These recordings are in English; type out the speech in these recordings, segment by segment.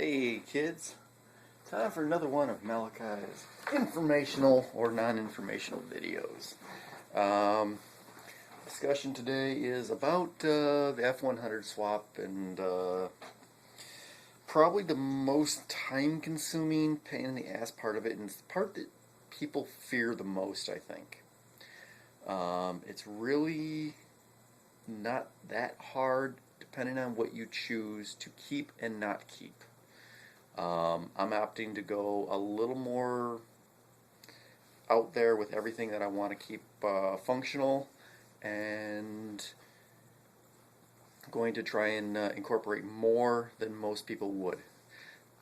Hey kids, time for another one of Malachi's informational or non-informational videos. Discussion today is about the F100 swap and probably the most time-consuming, pain in the ass part of it, and it's the part that people fear the most, I think. It's really not that hard depending on what you choose to keep and not keep. I'm opting to go a little more out there with everything that I want to keep functional, and going to try and incorporate more than most people would.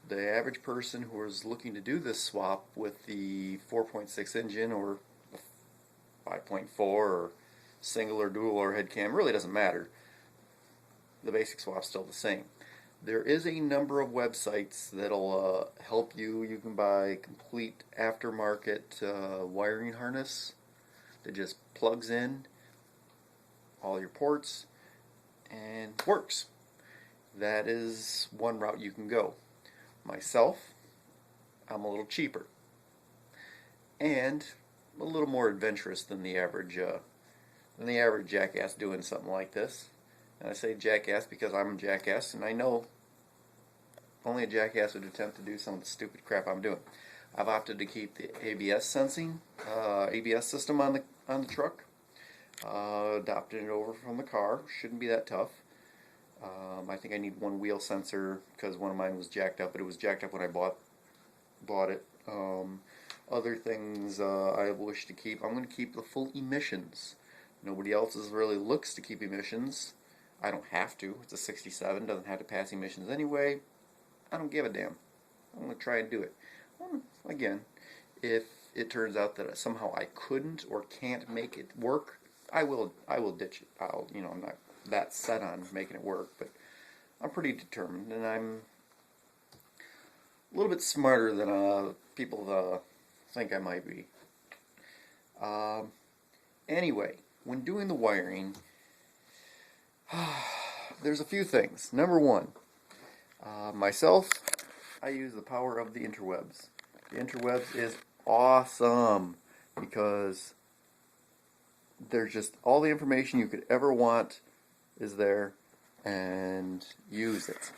The average person who is looking to do this swap with the 4.6 engine or 5.4 or single or dual or head cam really doesn't matter. The basic swap's still the same. There is a number of websites that'll help you. You can buy complete aftermarket wiring harness that just plugs in all your ports and works. That is one route you can go. Myself, I'm a little cheaper and a little more adventurous than the average jackass doing something like this. And I say jackass because I'm a jackass, and I know only a jackass would attempt to do some of the stupid crap I'm doing. I've opted to keep the ABS sensing, ABS system on the truck. Adopted it over from the car. Shouldn't be that tough. I think I need one wheel sensor because one of mine was jacked up, but it was jacked up when I bought it. Other things I wish to keep. I'm going to keep the full emissions. Nobody else really looks to keep emissions. I don't have to. It's a 67, doesn't have to pass emissions anyway. I don't give a damn. I'm going to try and do it. Again, if it turns out that somehow I couldn't or can't make it work, I will ditch it. I'm not that set on making it work, but I'm pretty determined, and I'm a little bit smarter than people think I might be. Anyway, when doing the wiring, there's a few things. Number one, myself, I use the power of the Interwebs. The Interwebs is awesome because there's just all the information you could ever want is there, and use it.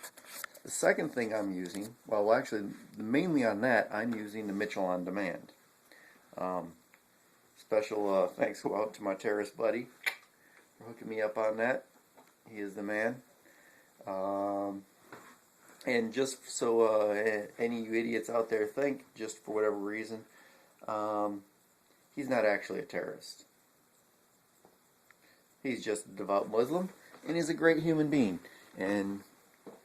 The second thing I'm using, well actually mainly on that, I'm using the Mitchell On Demand. Special thanks go out to my terrorist buddy for hooking me up on that. He is the man. And just so any of you idiots out there think, just for whatever reason, he's not actually a terrorist. He's just a devout Muslim, and he's a great human being. And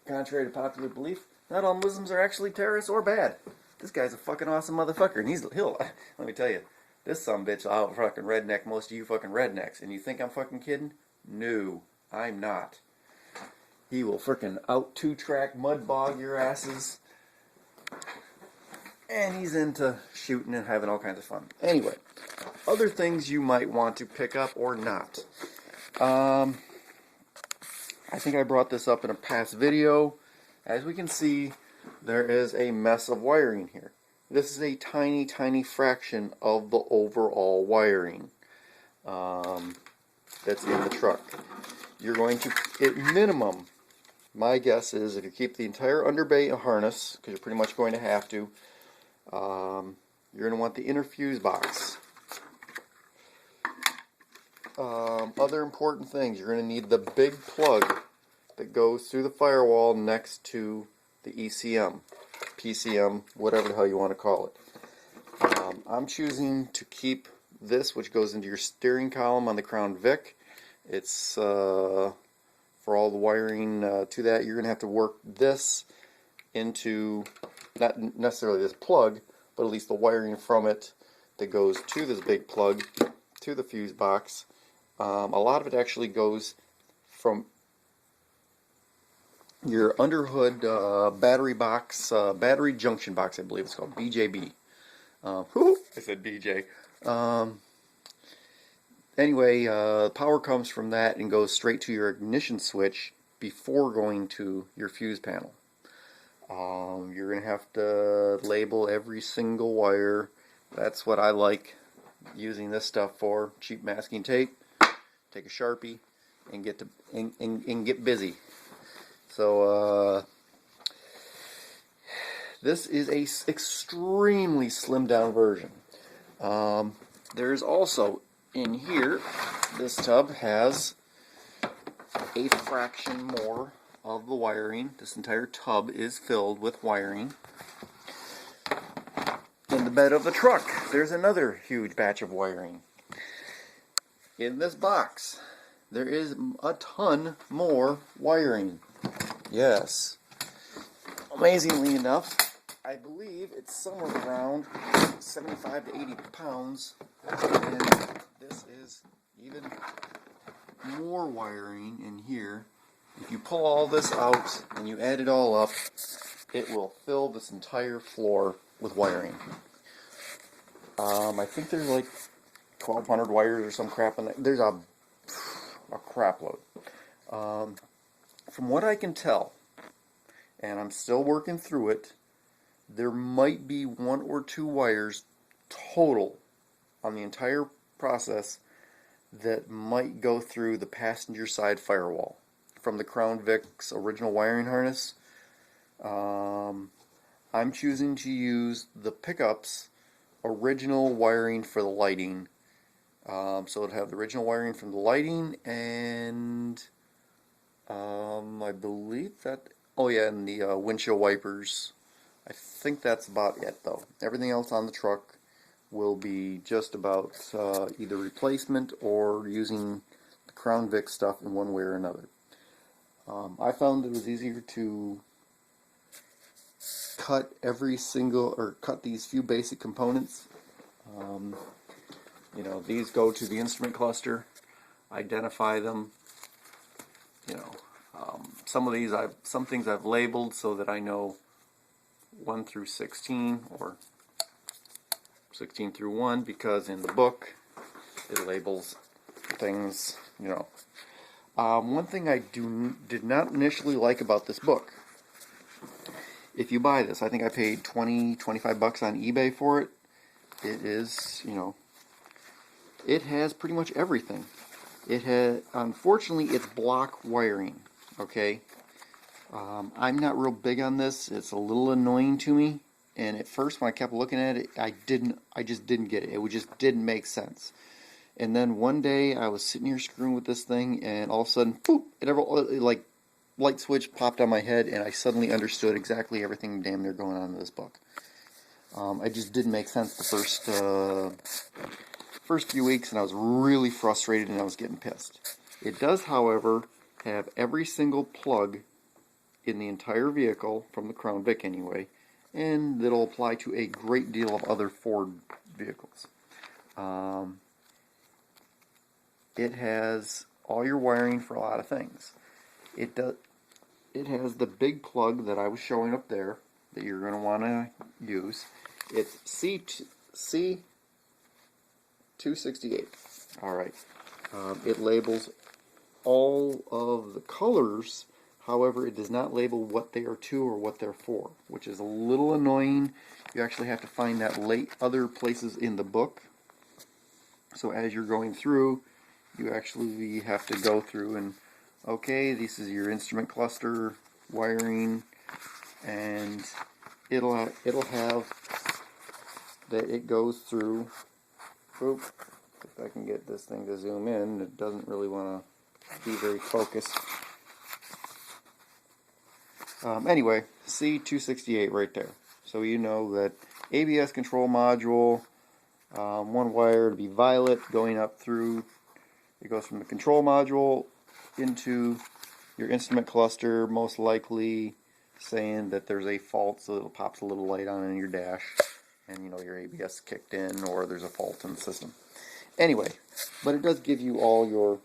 contrary to popular belief, not all Muslims are actually terrorists or bad. This guy's a fucking awesome motherfucker, and he'll let me tell you, this sumbitch will out fucking redneck most of you fucking rednecks. And you think I'm fucking kidding? No, I'm not. He will frickin' out two-track mud bog your asses. And he's into shooting and having all kinds of fun. Anyway, other things you might want to pick up or not. I think I brought this up in a past video. As we can see, there is a mess of wiring here. This is a tiny, tiny fraction of the overall wiring that's in the truck. You're going to, at minimum, my guess is if you keep the entire underbay harness, because you're pretty much going to have to, you're going to want the inner fuse box. Other important things, you're going to need the big plug that goes through the firewall next to the ECM, PCM, whatever the hell you want to call it. I'm choosing to keep this, which goes into your steering column on the Crown Vic. It's for all the wiring to that. You're going to have to work this into, not necessarily this plug, but at least the wiring from it that goes to this big plug, to the fuse box. A lot of it actually goes from your underhood battery box, battery junction box, I believe it's called, BJB. I said BJ. Anyway, power comes from that and goes straight to your ignition switch before going to your fuse panel. You're going to have to label every single wire. That's what I like using this stuff for. Cheap masking tape. Take a Sharpie and get to and get busy. So this is a extremely slimmed down version. There's also in here, this tub has a fraction more of the wiring. This entire tub is filled with wiring. In the bed of the truck, there's another huge batch of wiring. In this box, there is a ton more wiring. Yes. Amazingly enough, I believe it's somewhere around 75 to 80 pounds. And this is even more wiring in here. If you pull all this out and you add it all up, it will fill this entire floor with wiring. I think there's like 1,200 wires or some crap in there. There's a crap load. From what I can tell, and I'm still working through it, there might be 1 or 2 wires total on the entire process that might go through the passenger side firewall from the Crown Vic's original wiring harness. I'm choosing to use the pickup's original wiring for the lighting. So it'll have the original wiring from the lighting, and I believe that, oh yeah, and the windshield wipers. I think that's about it though. Everything else on the truck will be just about either replacement or using the Crown Vic stuff in one way or another. I found it was easier to cut cut these few basic components. You know, these go to the instrument cluster, identify them. You know, some things I've labeled so that I know 1 through 16 or 16 through 1, because in the book it labels things, you know. One thing I did not initially like about this book, if you buy this, I think I paid $20-25 on eBay for it. It is, you know, it has pretty much everything. It has, unfortunately, it's block wiring. Okay, I'm not real big on this. It's a little annoying to me. And at first, when I kept looking at it, I just didn't get it. It just didn't make sense. And then one day, I was sitting here screwing with this thing, and all of a sudden, boop! It like light switch popped on my head, and I suddenly understood exactly everything damn near going on in this book. I just didn't make sense the first few weeks, and I was really frustrated, and I was getting pissed. It does, however, have every single plug in the entire vehicle, from the Crown Vic anyway, and that'll apply to a great deal of other Ford vehicles. It has all your wiring for a lot of things. It has the big plug that I was showing up there that you're going to want to use. It's C268. Alright. It labels all of the colors. However, it does not label what they are to or what they're for, which is a little annoying. You actually have to find that other places in the book. So as you're going through, you actually have to go through and, okay, this is your instrument cluster wiring, and it'll have that it goes through. Oop, if I can get this thing to zoom in, it doesn't really want to be very focused. Anyway, C268 right there. So you know that ABS control module, one wire to be violet going up through. It goes from the control module into your instrument cluster, most likely saying that there's a fault, so it pops a little light on in your dash, and you know your ABS kicked in, or there's a fault in the system. Anyway, but it does give you all your,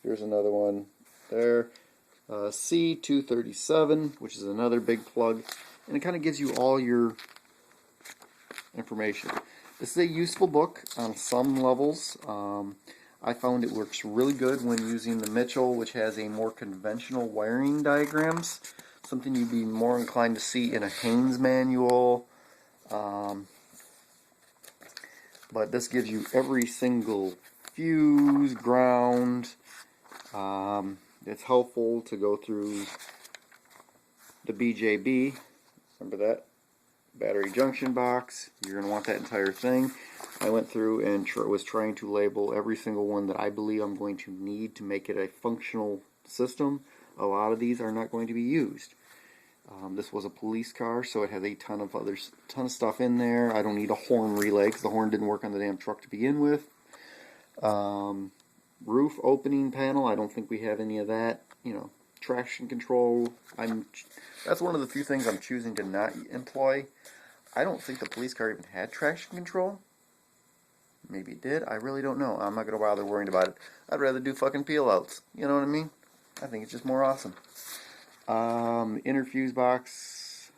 here's another one there, C237, which is another big plug, and it kind of gives you all your information. This is a useful book on some levels. I found it works really good when using the Mitchell, which has a more conventional wiring diagrams. something you'd be more inclined to see in a Haynes manual. But this gives you every single fuse, ground. It's helpful to go through the BJB. Remember that? Battery junction box. You're going to want that entire thing. I went through and was trying to label every single one that I believe I'm going to need to make it a functional system. A lot of these are not going to be used. This was a police car, so it has a ton of stuff in there. I don't need a horn relay because the horn didn't work on the damn truck to begin with. Roof opening panel. I don't think we have any of that. You know, traction control. That's one of the few things I'm choosing to not employ. I don't think the police car even had traction control. Maybe it did. I really don't know. I'm not going to bother worrying about it. I'd rather do fucking peel outs. You know what I mean? I think it's just more awesome. Inner fuse box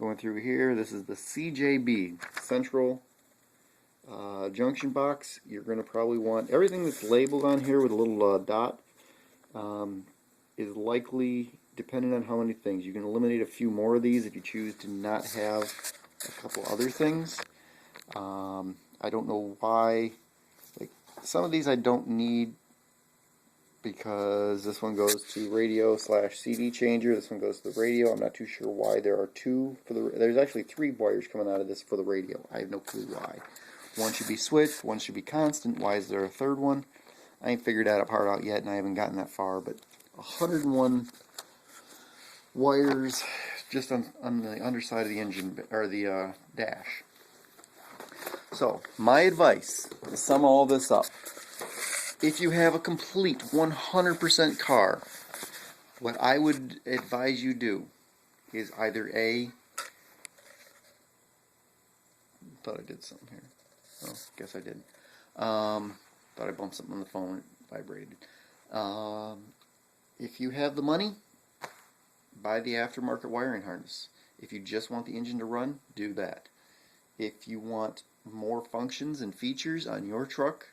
going through here. This is the CJB central junction box. You're going to probably want everything that's labeled on here with a little dot is likely dependent on how many things. You can eliminate a few more of these if you choose to not have a couple other things. I don't know why. Like, some of these I don't need, because this one goes to radio / CD changer. This one goes to the radio. I'm not too sure why there are two for the. There's actually 3 wires coming out of this for the radio. I have no clue why. One should be switched. One should be constant. Why is there a third one? I ain't figured that part out yet, and I haven't gotten that far. But 101 wires just on the underside of the engine or the dash. So my advice to sum all this up. If you have a complete 100% car, what I would advise you do is either A, thought I did something here. Oh, guess I did. Thought I bumped something on the phone, it vibrated. If you have the money, buy the aftermarket wiring harness. If you just want the engine to run, do that. If you want more functions and features on your truck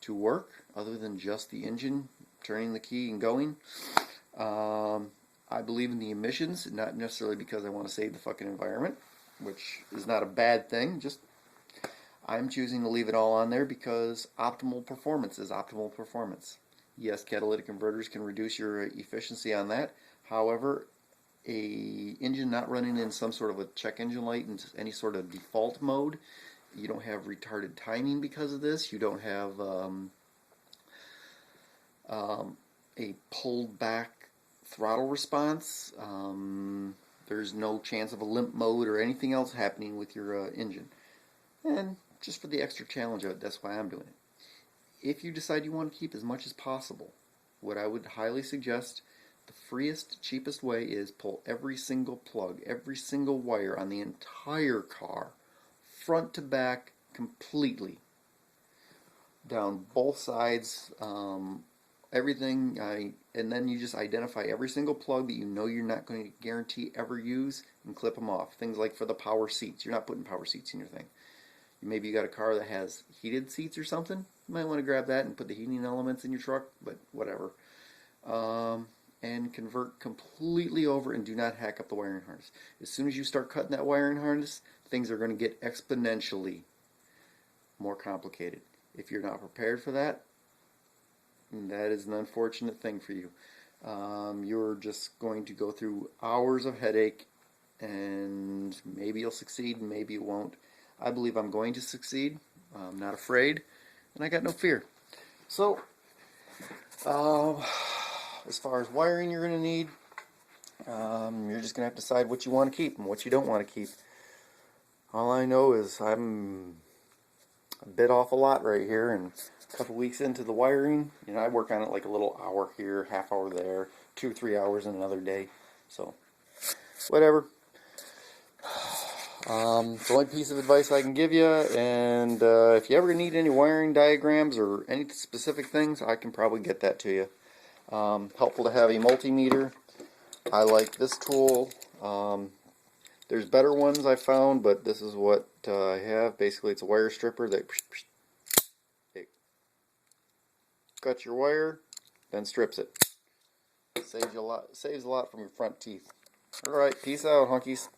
to work, other than just the engine turning the key and going, I believe in the emissions, not necessarily because I want to save the fucking environment, which is not a bad thing. Just I'm choosing to leave it all on there because optimal performance is optimal performance. Yes, catalytic converters can reduce your efficiency on that. However, a engine not running in some sort of a check engine light in any sort of default mode, you don't have retarded timing because of this. You don't have a pulled back throttle response. There's no chance of a limp mode or anything else happening with your engine. And just for the extra challenge of it, that's why I'm doing it. If you decide you want to keep as much as possible, what I would highly suggest, the freest, cheapest way is pull every single plug, every single wire on the entire car, front to back, completely. Down both sides, everything, and then you just identify every single plug that you know you're not going to guarantee ever use and clip them off. Things like for the power seats. You're not putting power seats in your thing. Maybe you got a car that has heated seats or something. You might want to grab that and put the heating elements in your truck, but whatever. And convert completely over and do not hack up the wiring harness. As soon as you start cutting that wiring harness, things are going to get exponentially more complicated. If you're not prepared for that, that is an unfortunate thing for you. You're just going to go through hours of headache, and maybe you'll succeed, maybe you won't. I believe I'm going to succeed. I'm not afraid, and I got no fear. So, as far as wiring you're going to need, you're just going to have to decide what you want to keep and what you don't want to keep. All I know is I'm a bit off a lot right here, and a couple weeks into the wiring, I work on it like a little hour here, half hour there, 2 or 3 hours in another day. So, whatever. The only piece of advice I can give you, and if you ever need any wiring diagrams or any specific things, I can probably get that to you. Helpful to have a multimeter. I like this tool. There's better ones I found, but this is what I have. Basically, it's a wire stripper that it cuts your wire, then strips it. Saves a lot from your front teeth. Alright, peace out, hunkies.